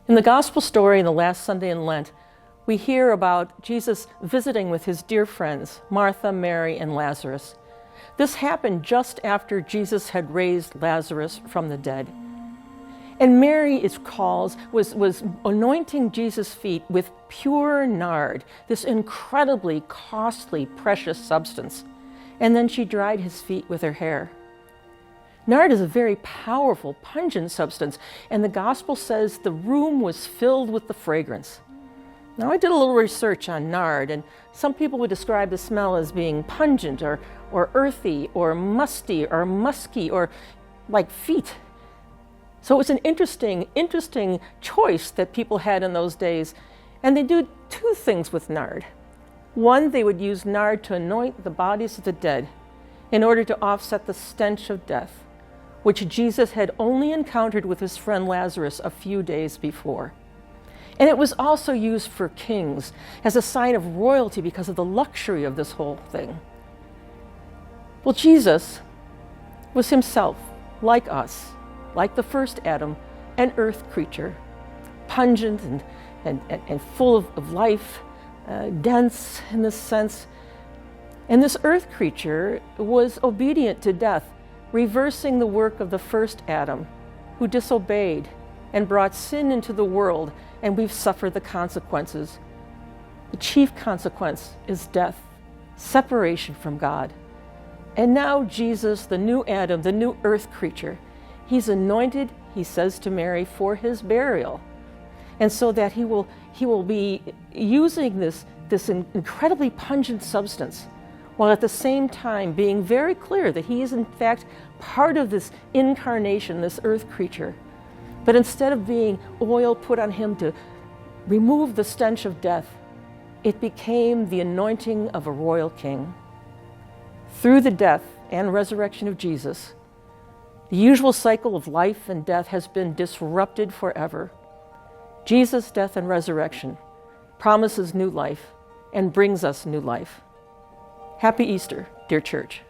In the Gospel story in the last Sunday in Lent, we hear about Jesus visiting with his dear friends, Martha, Mary, and Lazarus. This happened just after Jesus had raised Lazarus from the dead. And Mary was anointing Jesus' feet with pure nard, this incredibly costly, precious substance. And then she dried his feet with her hair. Nard is a very powerful, pungent substance, and the Gospel says the room was filled with the fragrance. Now, I did a little research on nard, and some people would describe the smell as being pungent or earthy or musty or musky or like feet. So it was an interesting choice that people had in those days. And they do two things with nard. One, they would use nard to anoint the bodies of the dead in order to offset the stench of death, which Jesus had only encountered with his friend Lazarus a few days before. And it was also used for kings as a sign of royalty because of the luxury of this whole thing. Well, Jesus was himself, like us, like the first Adam, an earth creature, pungent and full of life, dense in this sense. And this earth creature was obedient to death, reversing the work of the first Adam, who disobeyed and brought sin into the world, and we've suffered the consequences. The chief consequence is death, separation from God. And now Jesus, the new Adam, the new earth creature, he's anointed, he says to Mary, for his burial. And so that he will be using this incredibly pungent substance, while at the same time being very clear that he is in fact part of this incarnation, this earth creature. But instead of being oil put on him to remove the stench of death, it became the anointing of a royal king. Through the death and resurrection of Jesus, the usual cycle of life and death has been disrupted forever. Jesus' death and resurrection promises new life and brings us new life. Happy Easter, dear church.